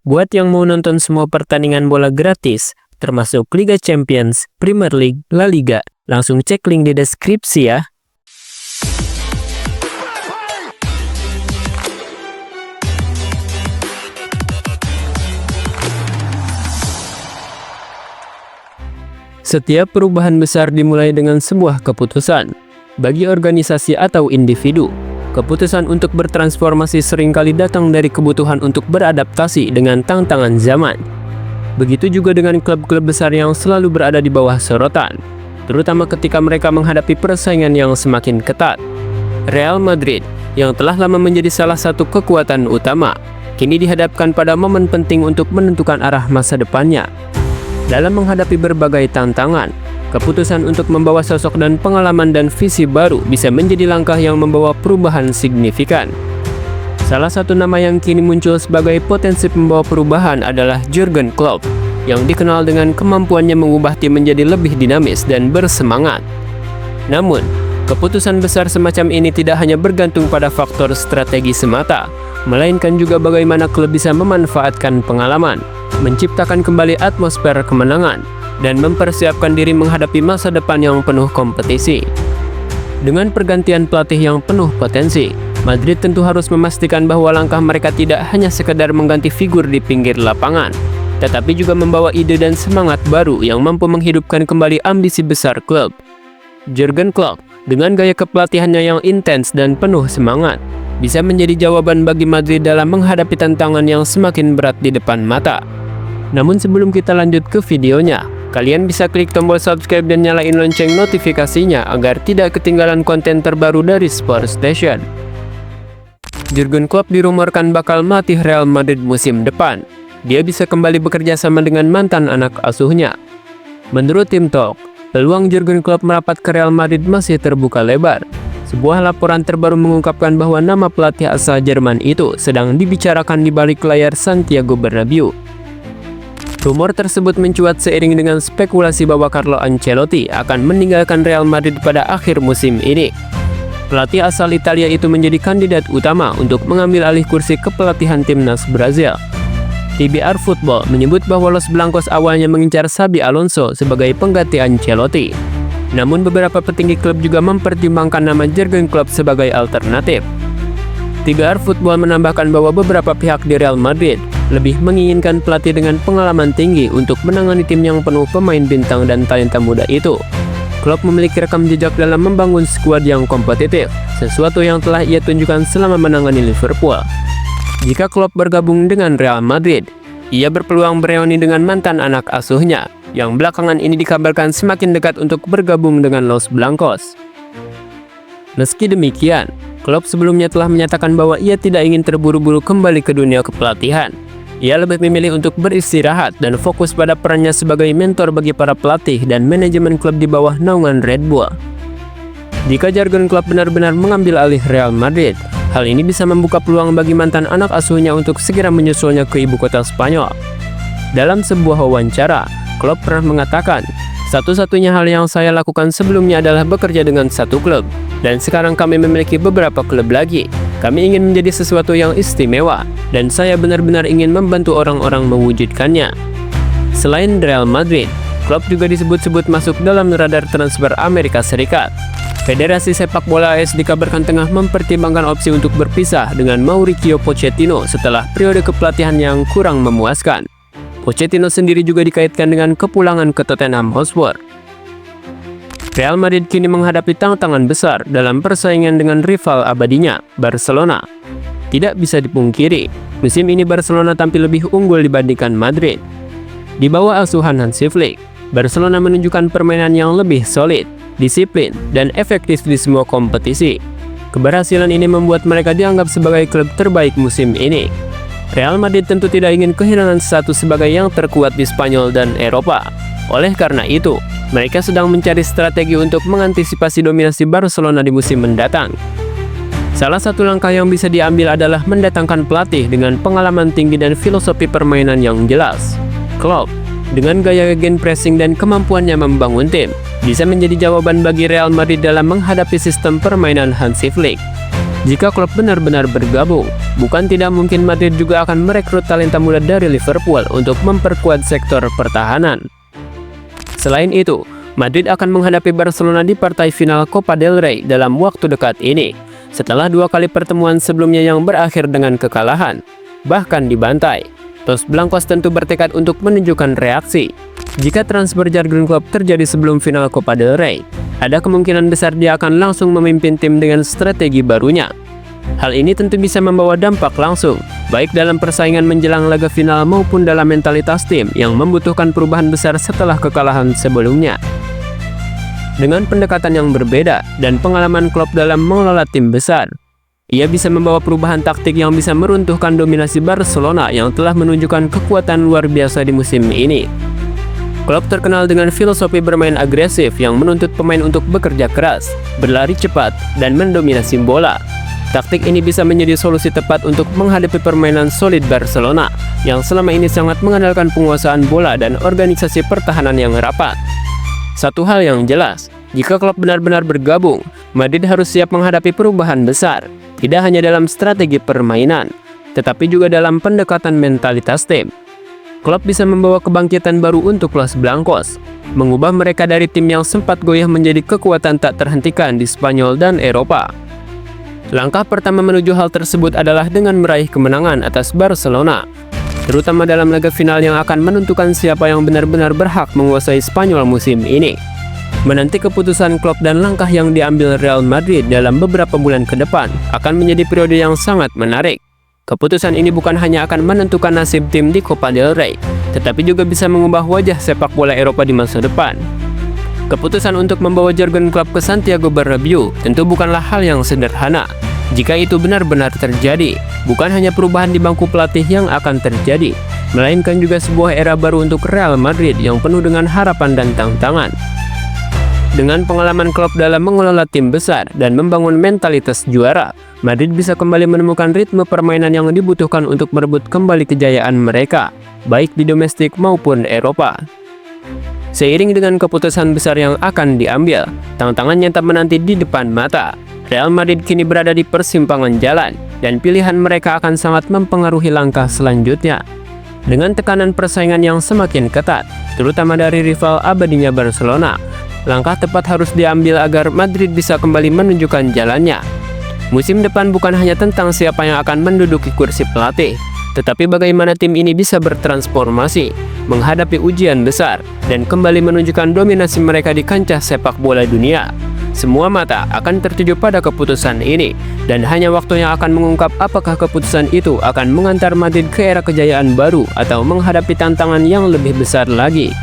Buat yang mau nonton semua pertandingan bola gratis, termasuk Liga Champions, Premier League, La Liga, langsung cek link di deskripsi ya. Setiap perubahan besar dimulai dengan sebuah keputusan. Bagi organisasi atau individu, keputusan untuk bertransformasi seringkali datang dari kebutuhan untuk beradaptasi dengan tantangan zaman. Begitu juga dengan klub-klub besar yang selalu berada di bawah sorotan, terutama ketika mereka menghadapi persaingan yang semakin ketat. Real Madrid, yang telah lama menjadi salah satu kekuatan utama, kini dihadapkan pada momen penting untuk menentukan arah masa depannya. Dalam menghadapi berbagai tantangan, keputusan untuk membawa sosok dan pengalaman dan visi baru bisa menjadi langkah yang membawa perubahan signifikan. Salah satu nama yang kini muncul sebagai potensi pembawa perubahan adalah Jurgen Klopp, yang dikenal dengan kemampuannya mengubah tim menjadi lebih dinamis dan bersemangat. Namun, keputusan besar semacam ini tidak hanya bergantung pada faktor strategi semata, melainkan juga bagaimana klub bisa memanfaatkan pengalaman, menciptakan kembali atmosfer kemenangan, dan mempersiapkan diri menghadapi masa depan yang penuh kompetisi. Dengan pergantian pelatih yang penuh potensi, Madrid tentu harus memastikan bahwa langkah mereka tidak hanya sekedar mengganti figur di pinggir lapangan, tetapi juga membawa ide dan semangat baru yang mampu menghidupkan kembali ambisi besar klub. Jurgen Klopp, dengan gaya kepelatihannya yang intens dan penuh semangat, bisa menjadi jawaban bagi Madrid dalam menghadapi tantangan yang semakin berat di depan mata. Namun sebelum kita lanjut ke videonya, kalian bisa klik tombol subscribe dan nyalain lonceng notifikasinya agar tidak ketinggalan konten terbaru dari Sport Station. Jurgen Klopp dirumorkan bakal melatih Real Madrid musim depan. Dia bisa kembali bekerja sama dengan mantan anak asuhnya. Menurut tim Talk, peluang Jurgen Klopp merapat ke Real Madrid masih terbuka lebar. Sebuah laporan terbaru mengungkapkan bahwa nama pelatih asal Jerman itu sedang dibicarakan di balik layar Santiago Bernabeu. Rumor tersebut mencuat seiring dengan spekulasi bahwa Carlo Ancelotti akan meninggalkan Real Madrid pada akhir musim ini. Pelatih asal Italia itu menjadi kandidat utama untuk mengambil alih kursi kepelatihan timnas Brazil. TBR Football menyebut bahwa Los Blancos awalnya mengincar Xabi Alonso sebagai pengganti Ancelotti. Namun beberapa petinggi klub juga mempertimbangkan nama Jurgen Klopp sebagai alternatif. TBR Football menambahkan bahwa beberapa pihak di Real Madrid lebih menginginkan pelatih dengan pengalaman tinggi untuk menangani tim yang penuh pemain bintang dan talenta muda itu. Klopp memiliki rekam jejak dalam membangun skuad yang kompetitif, sesuatu yang telah ia tunjukkan selama menangani Liverpool. Jika Klopp bergabung dengan Real Madrid, ia berpeluang bereuni dengan mantan anak asuhnya, yang belakangan ini dikabarkan semakin dekat untuk bergabung dengan Los Blancos. Meski demikian, Klopp sebelumnya telah menyatakan bahwa ia tidak ingin terburu-buru kembali ke dunia kepelatihan. Ia lebih memilih untuk beristirahat dan fokus pada perannya sebagai mentor bagi para pelatih dan manajemen klub di bawah naungan Red Bull. Jika Jurgen Klopp benar-benar mengambil alih Real Madrid, hal ini bisa membuka peluang bagi mantan anak asuhnya untuk segera menyusulnya ke ibu kota Spanyol. Dalam sebuah wawancara, Klopp pernah mengatakan, "Satu-satunya hal yang saya lakukan sebelumnya adalah bekerja dengan satu klub, dan sekarang kami memiliki beberapa klub lagi. Kami ingin menjadi sesuatu yang istimewa, dan saya benar-benar ingin membantu orang-orang mewujudkannya." Selain Real Madrid, Klopp juga disebut-sebut masuk dalam radar transfer Amerika Serikat. Federasi Sepak Bola AS dikabarkan tengah mempertimbangkan opsi untuk berpisah dengan Mauricio Pochettino setelah periode kepelatihan yang kurang memuaskan. Pochettino sendiri juga dikaitkan dengan kepulangan ke Tottenham Hotspur. Real Madrid kini menghadapi tantangan besar dalam persaingan dengan rival abadinya, Barcelona. Tidak bisa dipungkiri, musim ini Barcelona tampil lebih unggul dibandingkan Madrid. Di bawah asuhan Hansi Flick, Barcelona menunjukkan permainan yang lebih solid, disiplin, dan efektif di semua kompetisi. Keberhasilan ini membuat mereka dianggap sebagai klub terbaik musim ini. Real Madrid tentu tidak ingin kehilangan status sebagai yang terkuat di Spanyol dan Eropa. Oleh karena itu, mereka sedang mencari strategi untuk mengantisipasi dominasi Barcelona di musim mendatang. Salah satu langkah yang bisa diambil adalah mendatangkan pelatih dengan pengalaman tinggi dan filosofi permainan yang jelas. Klopp, dengan gaya gen pressing dan kemampuannya membangun tim, bisa menjadi jawaban bagi Real Madrid dalam menghadapi sistem permainan Hansi Flick. Jika klub benar-benar bergabung, bukan tidak mungkin Madrid juga akan merekrut talenta muda dari Liverpool untuk memperkuat sektor pertahanan. Selain itu, Madrid akan menghadapi Barcelona di partai final Copa del Rey dalam waktu dekat ini, setelah 2 kali pertemuan sebelumnya yang berakhir dengan kekalahan, bahkan dibantai. Los Blancos tentu bertekad untuk menunjukkan reaksi. Jika transfer Jurgen Klopp terjadi sebelum final Copa del Rey, ada kemungkinan besar dia akan langsung memimpin tim dengan strategi barunya. Hal ini tentu bisa membawa dampak langsung, baik dalam persaingan menjelang laga final maupun dalam mentalitas tim yang membutuhkan perubahan besar setelah kekalahan sebelumnya. Dengan pendekatan yang berbeda dan pengalaman Klopp dalam mengelola tim besar, ia bisa membawa perubahan taktik yang bisa meruntuhkan dominasi Barcelona yang telah menunjukkan kekuatan luar biasa di musim ini. Klopp terkenal dengan filosofi bermain agresif yang menuntut pemain untuk bekerja keras, berlari cepat, dan mendominasi bola. Taktik ini bisa menjadi solusi tepat untuk menghadapi permainan solid Barcelona yang selama ini sangat mengandalkan penguasaan bola dan organisasi pertahanan yang rapat. Satu hal yang jelas, jika Klopp benar-benar bergabung, Madrid harus siap menghadapi perubahan besar, tidak hanya dalam strategi permainan, tetapi juga dalam pendekatan mentalitas tim. Klopp bisa membawa kebangkitan baru untuk Los Blancos, mengubah mereka dari tim yang sempat goyah menjadi kekuatan tak terhentikan di Spanyol dan Eropa. Langkah pertama menuju hal tersebut adalah dengan meraih kemenangan atas Barcelona, terutama dalam laga final yang akan menentukan siapa yang benar-benar berhak menguasai Spanyol musim ini. Menanti keputusan Klopp dan langkah yang diambil Real Madrid dalam beberapa bulan ke depan akan menjadi periode yang sangat menarik. Keputusan ini bukan hanya akan menentukan nasib tim di Copa del Rey, tetapi juga bisa mengubah wajah sepak bola Eropa di masa depan. Keputusan untuk membawa Jurgen Klopp ke Santiago Bernabeu tentu bukanlah hal yang sederhana. Jika itu benar-benar terjadi, bukan hanya perubahan di bangku pelatih yang akan terjadi, melainkan juga sebuah era baru untuk Real Madrid yang penuh dengan harapan dan tantangan. Dengan pengalaman Klopp dalam mengelola tim besar dan membangun mentalitas juara, Madrid bisa kembali menemukan ritme permainan yang dibutuhkan untuk merebut kembali kejayaan mereka, baik di domestik maupun Eropa. Seiring dengan keputusan besar yang akan diambil, tantangan nyata menanti di depan mata. Real Madrid kini berada di persimpangan jalan, dan pilihan mereka akan sangat mempengaruhi langkah selanjutnya. Dengan tekanan persaingan yang semakin ketat, terutama dari rival abadinya Barcelona, langkah tepat harus diambil agar Madrid bisa kembali menunjukkan jalannya. Musim depan bukan hanya tentang siapa yang akan menduduki kursi pelatih, tetapi bagaimana tim ini bisa bertransformasi, menghadapi ujian besar, dan kembali menunjukkan dominasi mereka di kancah sepak bola dunia. Semua mata akan tertuju pada keputusan ini, dan hanya waktu yang akan mengungkap apakah keputusan itu akan mengantar Madrid ke era kejayaan baru atau menghadapi tantangan yang lebih besar lagi.